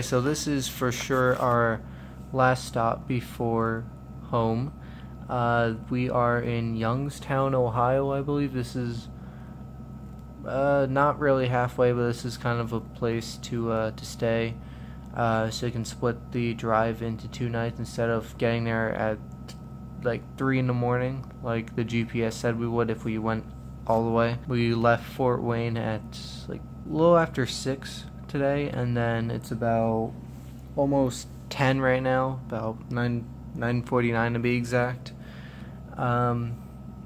Okay, so this is for sure our last stop before home. We are in Youngstown, Ohio, I believe. This is not really halfway, but this is kind of a place to stay. So you can split the drive into 2 nights instead of getting there at like 3 in the morning, like the GPS said we would if we went all the way. We left Fort Wayne at like a little after 6 today, and then it's about almost 10 right now, about 9:49 to be exact.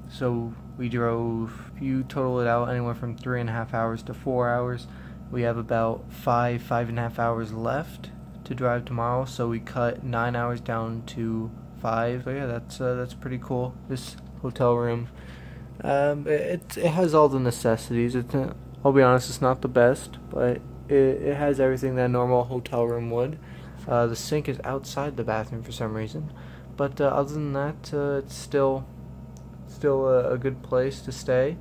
So we drove, if you total it out, anywhere from 3.5 hours to 4 hours. We have about 5.5 hours left to drive tomorrow, so we cut 9 hours down to 5. So yeah, that's pretty cool. This hotel room, it has all the necessities. I'll be honest, it's not the best, but it has everything that a normal hotel room would. The sink is outside the bathroom for some reason, but other than that, it's still a good place to stay.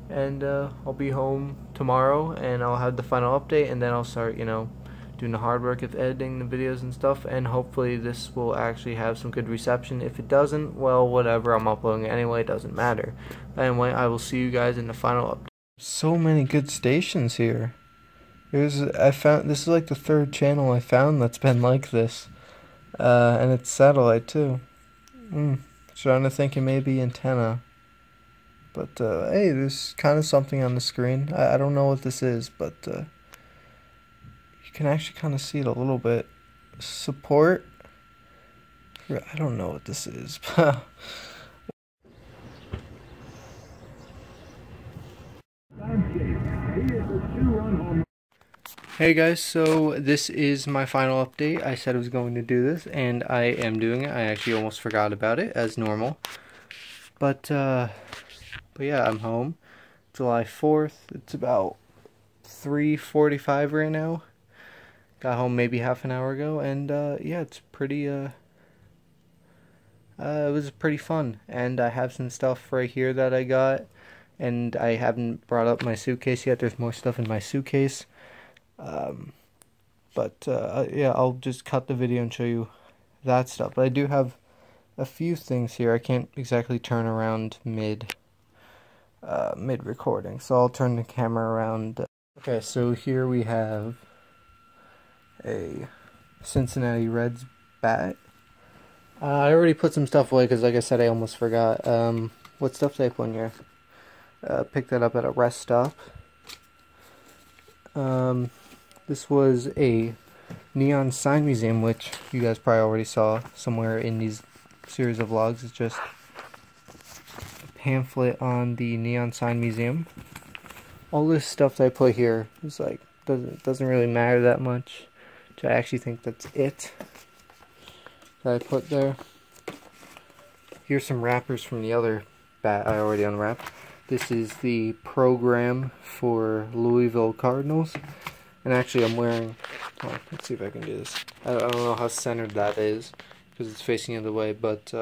And I'll be home tomorrow, and I'll have the final update, and then I'll start, doing the hard work of editing the videos and stuff, and hopefully this will actually have some good reception. If it doesn't, well, whatever, I'm uploading it anyway, it doesn't matter. Anyway, I will see you guys in the final update. So many good stations here. This is like the 3rd channel I found that's been like this, and it's satellite too. Trying to think it may be antenna. But, hey, there's kind of something on the screen. I don't know what this is, but you can actually kind of see it a little bit. Support? I don't know what this is. Hey guys, so this is my final update. I said I was going to do this, and I am doing it. I actually almost forgot about it, as normal. But yeah, I'm home. July 4th. It's about 3:45 right now. Got home maybe half an hour ago, and yeah, it's pretty it was pretty fun. And I have some stuff right here that I got, and I haven't brought up my suitcase yet. There's more stuff in my suitcase. Yeah, I'll just cut the video and show you that stuff. But I do have a few things here. I can't exactly turn around mid recording, so I'll turn the camera around. Okay, so here we have a Cincinnati Reds bat. I already put some stuff away because, like I said, I almost forgot. What stuff did I put in here? Picked that up at a rest stop. This was a neon sign museum, which you guys probably already saw somewhere in these series of vlogs. It's just a pamphlet on the neon sign museum. All this stuff that I put here is like doesn't really matter that much. Which I actually think that's it that I put there. Here's some wrappers from the other bat I already unwrapped. This is the program for Louisville Cardinals. And actually I'm wearing, let's see if I can do this. I don't know how centered that is, because it's facing the other way, but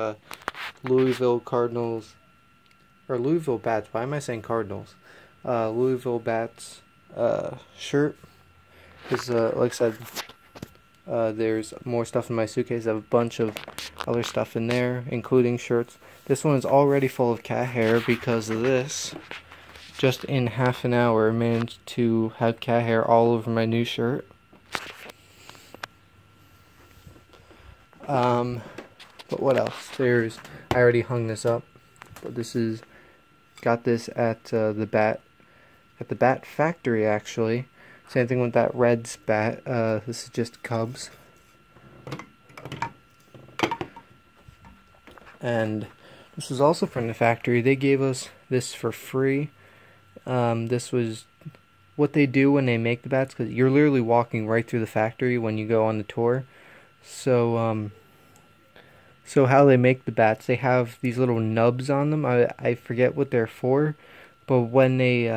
Louisville Cardinals, or Louisville Bats, why am I saying Cardinals? Louisville Bats shirt, because like I said, there's more stuff in my suitcase. I have a bunch of other stuff in there, including shirts. This one is already full of cat hair because of this. Just in half an hour, managed to have cat hair all over my new shirt. But what else? I already hung this up, but got this at the bat factory actually. Same thing with that Reds bat. This is just Cubs. And this was also from the factory. They gave us this for free. This was what they do when they make the bats, because you're literally walking right through the factory when you go on the tour. So how they make the bats, they have these little nubs on them. I forget what they're for, but when they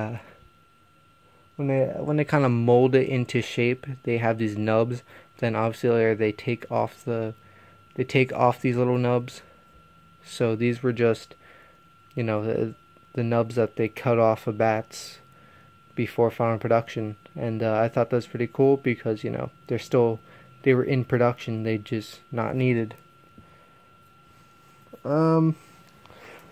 kind of mold it into shape, they have these nubs. Then obviously later they take off these little nubs. So these were just, the nubs that they cut off of bats before final production, and I thought that was pretty cool because they're still they were in production, they just not needed. What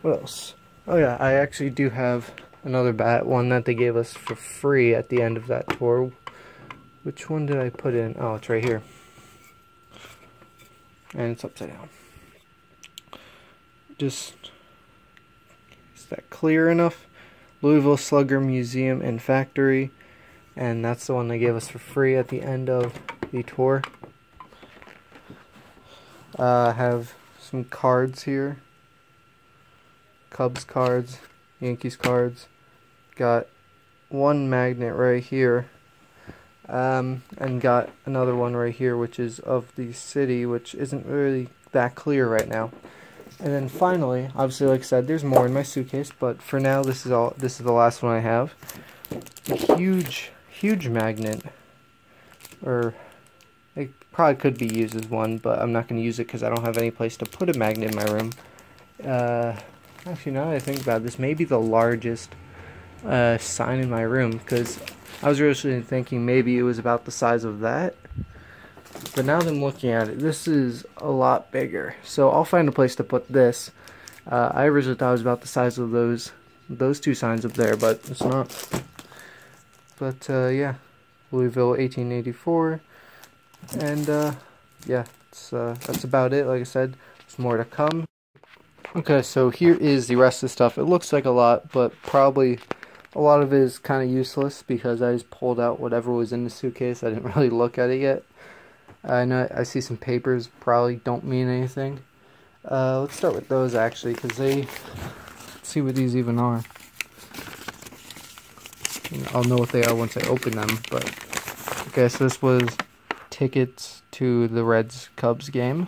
else? Oh yeah, I actually do have another bat, one that they gave us for free at the end of that tour. Which one did I put in? Oh, it's right here. And it's upside down. Is that clear enough? Louisville Slugger Museum and Factory. And that's the one they gave us for free at the end of the tour. I have some cards here. Cubs cards, Yankees cards. Got one magnet right here. And got another one right here, which is of the city, which isn't really that clear right now. And then finally, obviously, like I said, there's more in my suitcase, but for now, this is the last one I have. A huge magnet, or it probably could be used as one, but I'm not going to use it because I don't have any place to put a magnet in my room. Actually, now that I think about it, this may be the largest sign in my room, because I was originally thinking maybe it was about the size of that. But now that I'm looking at it, this is a lot bigger. So I'll find a place to put this. I originally thought it was about the size of those two signs up there, but it's not. But yeah, Louisville 1884. And yeah, that's about it. Like I said, there's more to come. Okay, so here is the rest of the stuff. It looks like a lot, but probably a lot of it is kind of useless because I just pulled out whatever was in the suitcase. I didn't really look at it yet. I know I see some papers probably don't mean anything. Let's start with those actually, because let's see what these even are. I'll know what they are once I open them. But okay, so this was tickets to the Reds-Cubs game.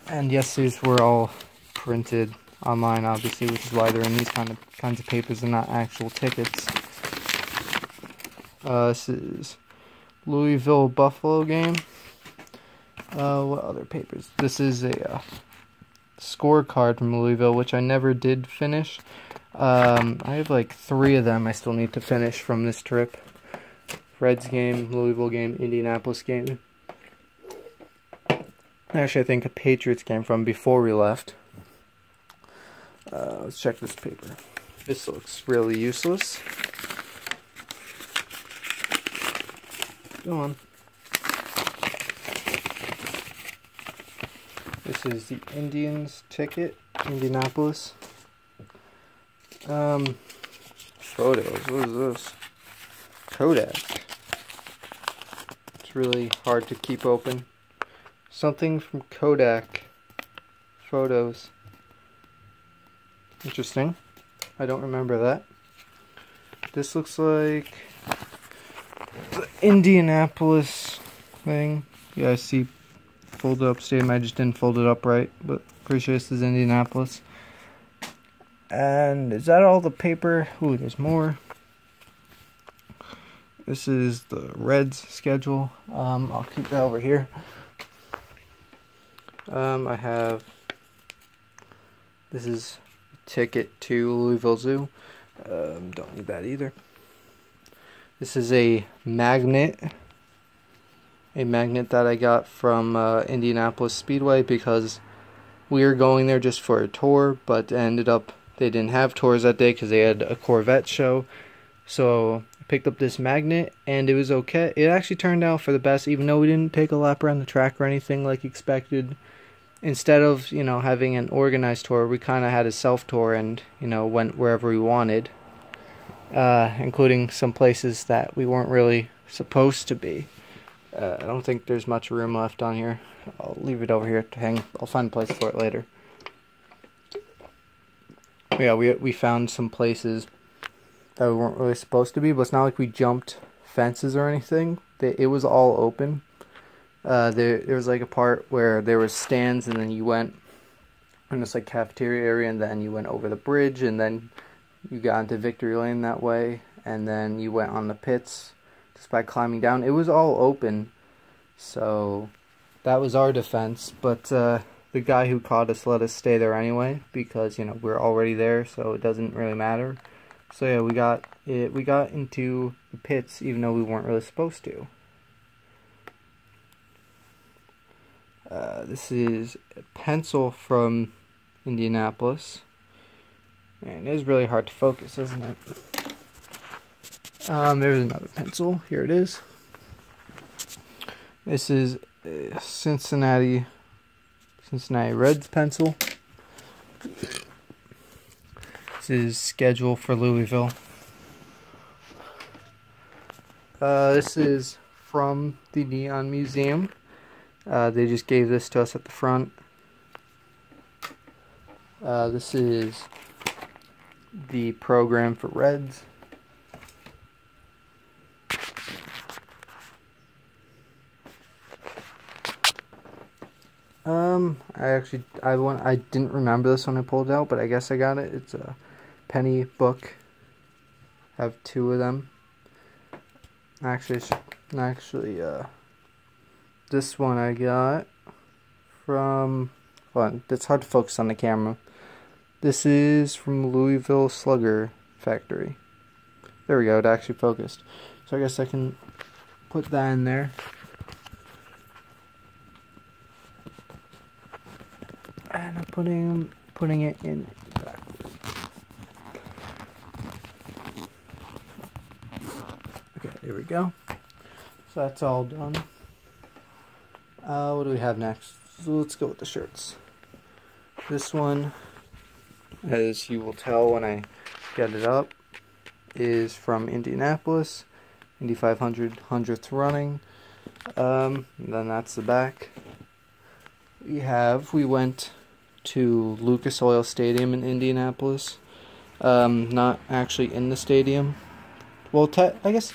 And yes, these were all printed online, obviously, which is why they're in these kinds of papers and not actual tickets. This is Louisville Buffalo game. What other papers? This is a scorecard from Louisville, which I never did finish. I have like 3 of them I still need to finish from this trip. Reds game, Louisville game, Indianapolis game. Actually, I think a Patriots game from before we left. Let's check this paper. This looks really useless. Go on. This is the Indians ticket, Indianapolis. Photos. What is this? Kodak. It's really hard to keep open. Something from Kodak. Photos. Interesting. I don't remember that. This looks like the Indianapolis thing. Yeah, I see folded up stadium. I just didn't fold it up right, but pretty sure this is Indianapolis. And is that all the paper? Ooh, there's more. This is the Reds schedule. I'll keep that over here. I have, this is a ticket to Louisville Zoo. Don't need that either. This is a magnet that I got from Indianapolis Speedway because we were going there just for a tour, but ended up they didn't have tours that day because they had a Corvette show. So I picked up this magnet and it was okay. It actually turned out for the best, even though we didn't take a lap around the track or anything like expected. Instead of, having an organized tour, we kind of had a self-tour and, went wherever we wanted. Including some places that we weren't really supposed to be. I don't think there's much room left on here. I'll leave it over here to hang. I'll find a place for it later. Yeah, we found some places that we weren't really supposed to be, but it's not like we jumped fences or anything. It was all open. There was like a part where there was stands, and then you went in this like cafeteria area, and then you went over the bridge, and then you got into Victory Lane that way, and then you went on the pits just by climbing down. It was all open, so that was our defense. But the guy who caught us let us stay there anyway because we're already there, so it doesn't really matter. So yeah, we got into the pits even though we weren't really supposed to. This is a pencil from Indianapolis. And it is really hard to focus, isn't it? There's another pencil. Here it is. This is a Cincinnati Reds pencil. This is schedule for Louisville. This is from the Neon Museum. They just gave this to us at the front. This is the program for Reds. I didn't remember this when I pulled it out, but I guess I got it. It's a penny book. I have 2 of them. Actually, this one I got from, well, it's hard to focus on the camera. This is from Louisville Slugger Factory. There we go, it actually focused. So I guess I can put that in there. And I'm putting it in back. Okay, there we go. So that's all done. What do we have next? So let's go with the shirts. This one, as you will tell when I get it up, is from Indianapolis, Indy 500 100th running. Then that's the back. We went to Lucas Oil Stadium in Indianapolis. Not actually in the stadium. Well, I guess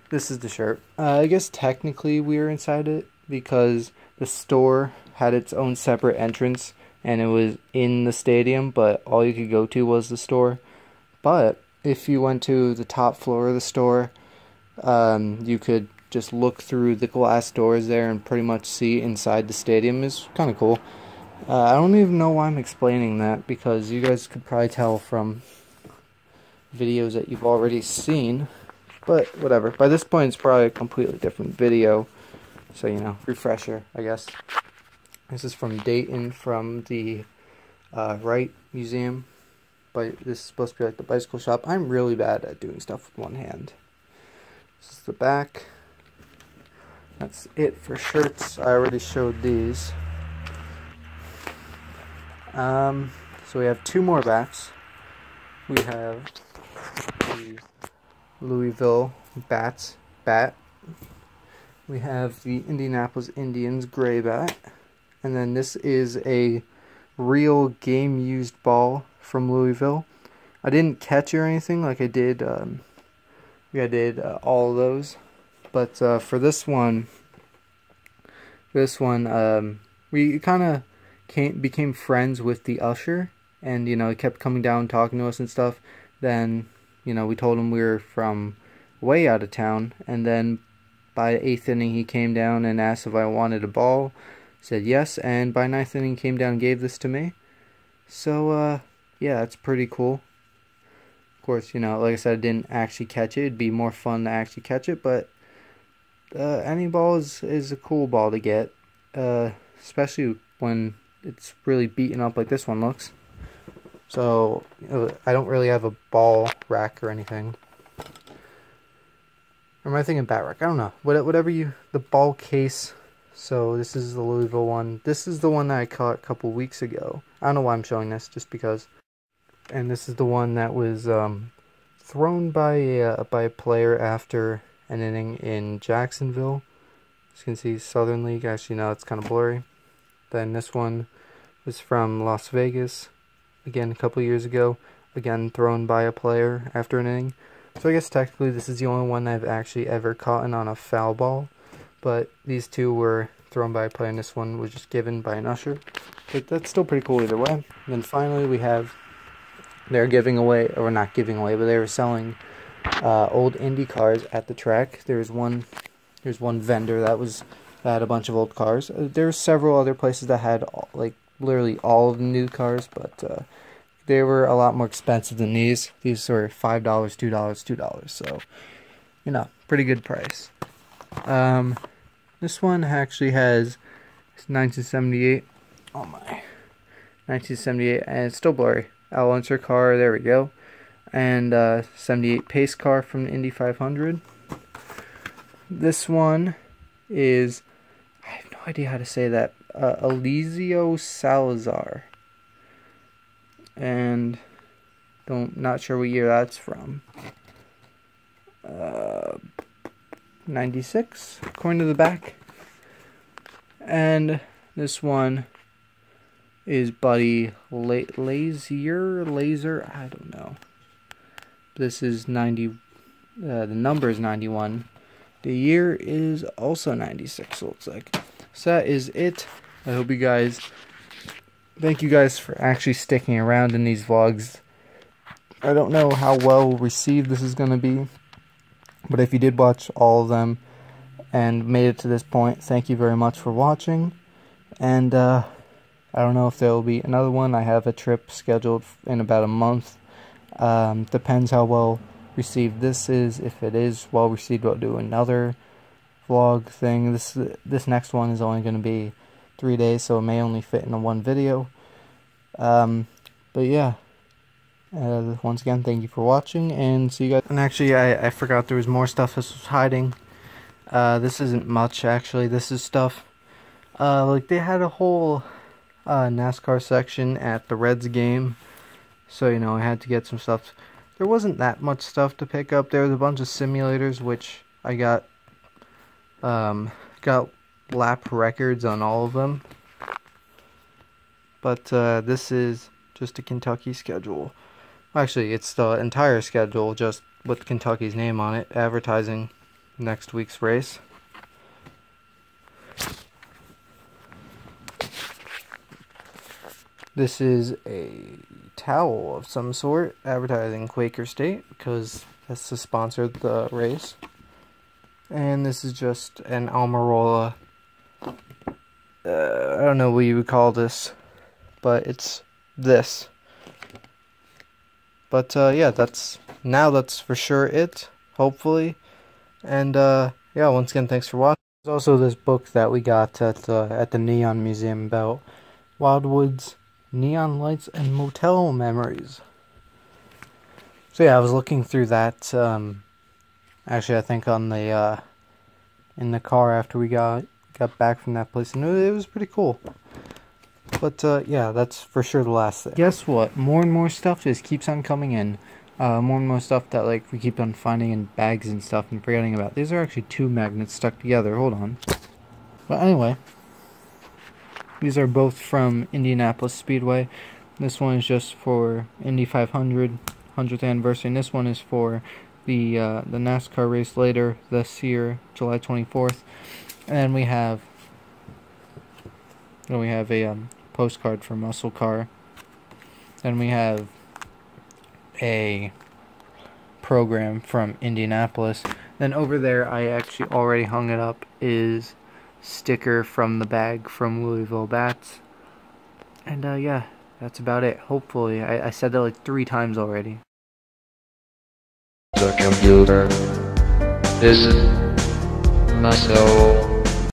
this is the shirt. I guess technically we were inside it because the store had its own separate entrance and it was in the stadium, but all you could go to was the store. But if you went to the top floor of the store, you could just look through the glass doors there and pretty much see inside the stadium. Is kind of cool. I don't even know why I'm explaining that, because you guys could probably tell from videos that you've already seen, but whatever. By this point it's probably a completely different video, so you know, refresher I guess. This is from Dayton, from the Wright Museum, but this is supposed to be like the bicycle shop. I'm really bad at doing stuff with one hand. This is the back. That's it for shirts. I already showed these. So we have 2 more bats. We have the Louisville bat. We have the Indianapolis Indians gray bat. And then this is a real game-used ball from Louisville. I didn't catch it or anything like I did, I did all of those. But for this one, we kind of became friends with the usher, and you know, he kept coming down talking to us and stuff. Then you know, we told him we were from way out of town, and then by the 8th inning he came down and asked if I wanted a ball. Said yes, and by 9th inning he came down and gave this to me. So yeah, it's pretty cool. Of course, you know, like I said, I didn't actually catch it. It'd be more fun to actually catch it, but any ball is a cool ball to get, especially when it's really beaten up like this one looks. So I don't really have a ball rack or anything. Or am I thinking bat rack? I don't know. Whatever the ball case. So this is the Louisville one. This is the one that I caught a couple weeks ago. I don't know why I'm showing this, just because. And this is the one that was thrown by a player after an inning in Jacksonville. As you can see, Southern League. Actually, no, it's kind of blurry. Then this one was from Las Vegas, again a couple years ago, again thrown by a player after an inning. So I guess technically this is the only one I've actually ever caught on a foul ball, but these 2 were thrown by a player and this one was just given by an usher. But that's still pretty cool either way. And then finally we have, they're giving away, or not giving away, but they were selling old Indy cars at the track. There's one vendor that had a bunch of old cars. There were several other places that had like literally all of the new cars, but they were a lot more expensive than these. These were $5, $2, so you know, pretty good price. This one actually has It's 1978. Oh my. 1978, and it's still blurry. Al car, there we go. And 78 pace car from the Indy 500. This one is, I have no idea how to say that, Elizio Salazar. And not sure what year that's from. 96, according to the back. And this one is Buddy Laser, I don't know. This is 90, the number is 91. The year is also 96, it looks like. So that is it. I hope you guys, thank you guys for actually sticking around in these vlogs. I don't know how well received this is going to be, but if you did watch all of them and made it to this point, thank you very much for watching. And I don't know if there will be another one. I have a trip scheduled in about a month. Depends how well received this is. If it is well received, I'll do another vlog thing. This next one is only going to be 3 days, so it may only fit in one video. But yeah, once again, thank you for watching, and see you guys. And actually, I forgot there was more stuff this was hiding. This isn't much, actually. This is stuff, like they had a whole NASCAR section at the Reds game, so you know I had to get some stuff. There wasn't that much stuff to pick up. There was a bunch of simulators, which I got lap records on all of them. But this is just a Kentucky schedule. Actually, it's the entire schedule, just with Kentucky's name on it, advertising next week's race. This is a towel of some sort, advertising Quaker State, because that's to sponsor the race. And this is just an Almirola, I don't know what you would call this, but it's this. But yeah, that's for sure it, hopefully. And yeah, once again, thanks for watching. There's also this book that we got at the Neon Museum about Wildwood's neon lights and motel memories. So yeah, I was looking through that. Actually, I think on the in the car after we got back from that place, and it was pretty cool. But yeah, that's for sure the last thing. Guess what? More and more stuff just keeps on coming in. More and more stuff that like we keep on finding in bags and stuff and forgetting about. These are actually 2 magnets stuck together. Hold on. But anyway, these are both from Indianapolis Speedway. This one is just for Indy 500 100th anniversary, and this one is for the NASCAR race later this year, July 24th. And then we have a postcard from Muscle Car. Then we have a program from Indianapolis. Then over there, I actually already hung it up, is sticker from the bag from Louisville Bats. And yeah, that's about it. Hopefully, I said that like 3 times already. The computer is my soul.